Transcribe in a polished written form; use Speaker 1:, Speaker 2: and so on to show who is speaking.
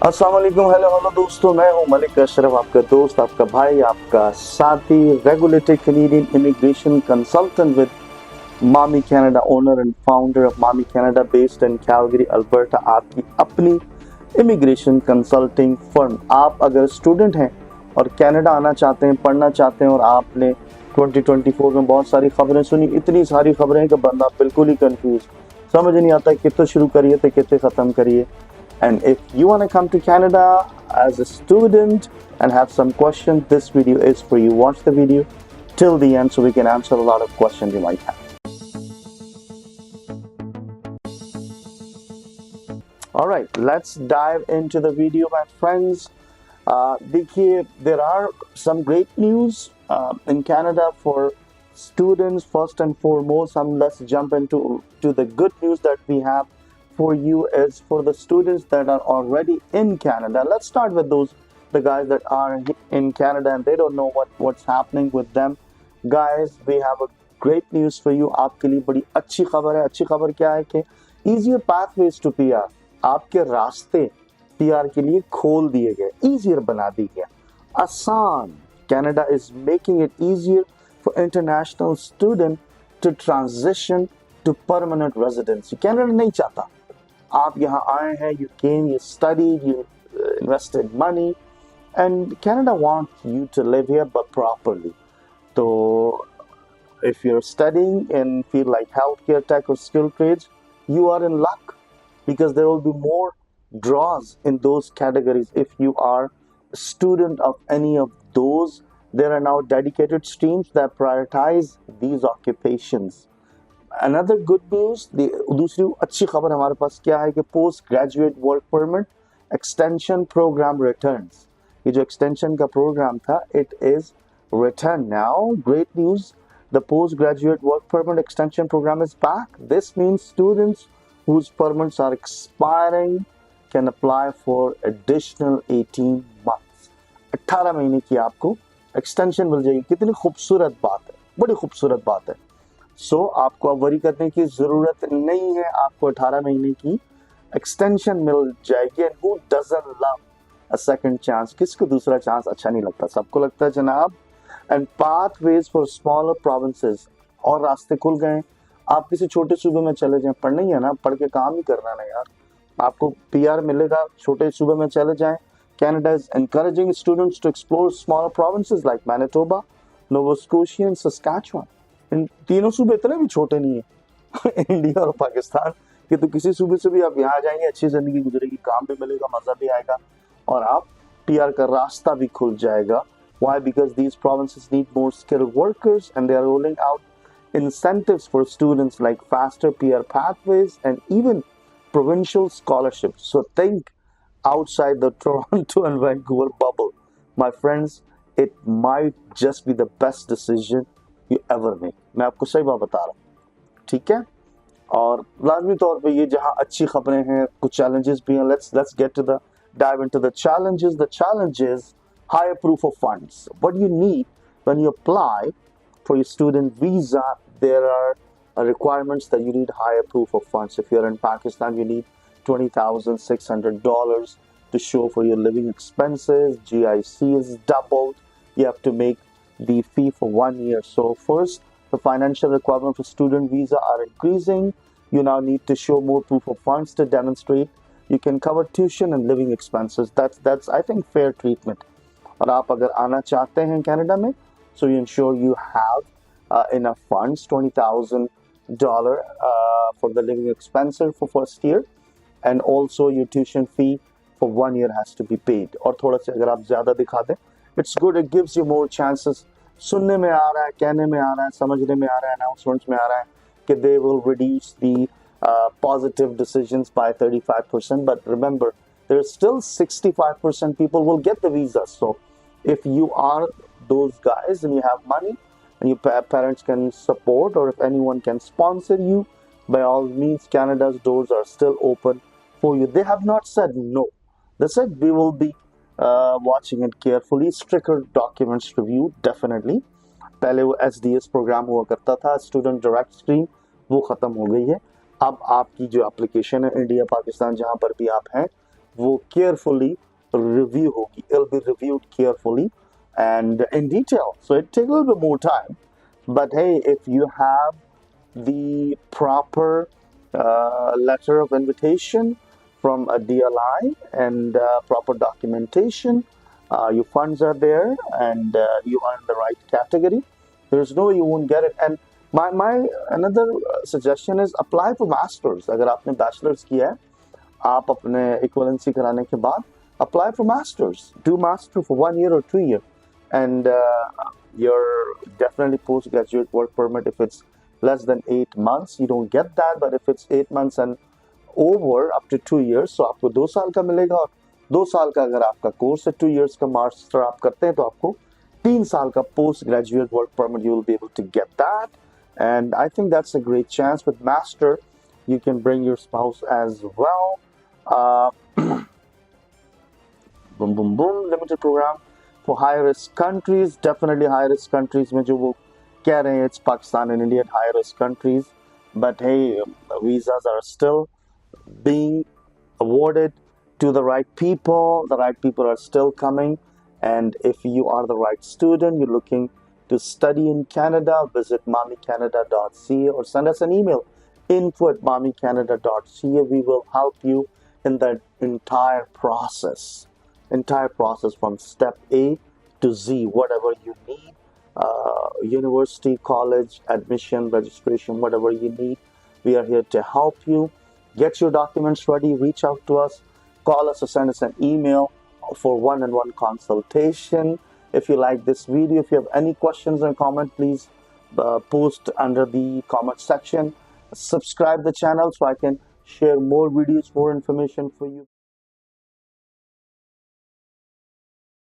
Speaker 1: अस्सलाम वालेकुम, hello hello दोस्तों, मैं हूं मलिक अशरफ, आपका दोस्त, आपका भाई, आपका साथी, regulated Canadian immigration consultant with Mami Canada, owner and founder of Mami Canada based in Calgary Alberta, आपकी अपनी इमिग्रेशन कंसल्टिंग फर्म। आप अगर स्टूडेंट हैं और कनाडा आना चाहते हैं, पढ़ना चाहते हैं, और आपने 2024 में बहुत सारी खबरें सुनी, इतनी सारी खबरें कि बंदा बिल्कुल ही कंफ्यूज, समझ नहीं आता कितने शुरू करिए तो कितने खत्म करिए। And if you want to come to Canada as a student and have some questions, this video is for you. Watch the video till the end so we can answer a lot of questions you might have. All right, let's dive into the video, my friends. देखिए, there are some great news in Canada for students. First and foremost, let's jump into the good news that we have for you is for the students that are already in Canada. Let's start with the guys that are in Canada and they don't know what's happening with them. Guys, we have a great news for you. आपके लिए बड़ी अच्छी खबर है। अच्छी खबर क्या है कि easier pathways to PR, आपके रास्ते PR के लिए खोल दिए गए, easier बना दी गया, आसान। Canada is making it easier for international student to transition to permanent residency. Canada नहीं चाहता आप यहाँ आए हैं, you came, you studied, you invested money, and Canada wants you to live here but properly. So if you're studying in field like healthcare, tech, or skilled trades, you are in luck because there will be more draws in those categories. If you are a student of any of those, there are now dedicated streams that prioritize these occupations. Another good news, दूसरी अच्छी खबर हमारे पास क्या है कि post graduate work permit extension program returns. ये जो extension का प्रोग्राम था, it is return now. Great news, the post graduate work permit extension program is back. This means students whose permits are expiring can apply for additional 18 months। 18 महीने की आपको extension मिल जाएगी। कितनी खूबसूरत बात है, बड़ी खूबसूरत बात है। आपको अब वरी करने की जरूरत नहीं है, आपको 18 महीने की एक्सटेंशन मिल जाएगी। And who doesn't love a second chance? किसको दूसरा चांस अच्छा नहीं लगता? सबको लगता है जनाब। And pathways for smaller provinces, और रास्ते खुल गए। आप किसी छोटे सूबे में चले जाएं, पढ़ना ही है ना, पढ़ के काम ही करना ना यार, आपको पीआर मिलेगा। छोटे सूबे में चले जाएं। Canada is encouraging students to explore smaller provinces like Manitoba, Nova Scotia and Saskatchewan। इन तीनों सूबे इतने भी छोटे नहीं है इंडिया और पाकिस्तान कि तो किसी सूबे से भी आप यहाँ आ जाएंगे, अच्छी जिंदगी गुजरेगी, काम भी मिलेगा, मजा भी आएगा, और आप पीआर का रास्ता भी खुल जाएगा। Why? Because these provinces need more skilled workers and they are rolling out incentives for students like faster PR pathways and even provincial scholarships. So think outside the Toronto and Vancouver bubble. My friends, it might just be the best decision you ever make। मैं आपको सही बात बता रहा हूँ, ठीक है? और लाजमी तौर पे ये जहाँ अच्छी खबरें हैं, कुछ challenges भी हैं। Let's get to the dive into the challenges। The challenge is higher proof of funds. What you need when you apply for your student visa, there are requirements that you need higher proof of funds. If you're in Pakistan, you need $20,600 to show for your living expenses. GIC is doubled. You have to make the fee for 1 year. So first, the financial requirements for student visa are increasing. You now need to show more proof of funds to demonstrate you can cover tuition and living expenses. That's I think fair treatment. और आप अगर आना चाहते हैं Canada में, so you ensure you have enough funds, $20,000 for the living expenses for first year, and also your tuition fee for 1 year has to be paid। और थोड़ा सा अगर आप ज्यादा दिखा दें, it's good, it gives you more chances। सुनने में आ रहा है, कहने में आ रहा है, समझने में आ रहा है, अनाउंसमेंट्स में आ रहा है कि they will reduce the positive decisions by 35%, but remember there's still 65% people will get the visa। So if you are those guys and you have money and your parents can support, or if anyone can sponsor you, by all means, Canada's doors are still open for you। They have not said no. They said we will be watching it carefully, stricter documents review definitely। पहले वो SDS programme हुआ करता था, student direct stream, वो खत्म हो गई है। अब आपकी जो एप्लीकेशन है, इंडिया पाकिस्तान जहां पर भी आप हैं, वो carefully review होगी. It'll be reviewed carefully and in detail. So it takes a little bit more time. But hey, if you have the proper letter of invitation from a DLI and proper documentation, your funds are there and you are in the right category. There's no way you won't get it. And my another suggestion is apply for masters. अगर आपने bachelor's किया है, आप अपने equivalency कराने के बाद apply for masters. Do master for 1 year or 2 year, and your definitely postgraduate work permit. If it's less than 8 months, you don't get that. But if it's 8 months and over up to 2 years, so आपको 2 साल का मिलेगा. और 2 साल का अगर आपका course है, 2 years का मास्टर आप करते हैं, तो आपको 3 साल का post graduate work permit. You will be able to get that, and I think that's a great chance. With master, you can bring your spouse as well. Uh, boom boom boom limited program for high risk countries. Definitely high risk countries में जो वो कह रहे हैं, it's Pakistan and India, high risk countries. But hey, visas are still being awarded to the right people. The right people are still coming. And if you are the right student, you're looking to study in Canada, visit mommycanada.ca or send us an email, info@mommycanada.ca. We will help you in that entire process from step A to Z, whatever you need. University, college, admission, registration, whatever you need, we are here to help you. Get your documents ready, reach out to us, call us or send us an email for one-on-one consultation. If you like this video, if you have any questions or comment, please post under the comment section. Subscribe the channel so I can share more videos, more information for you.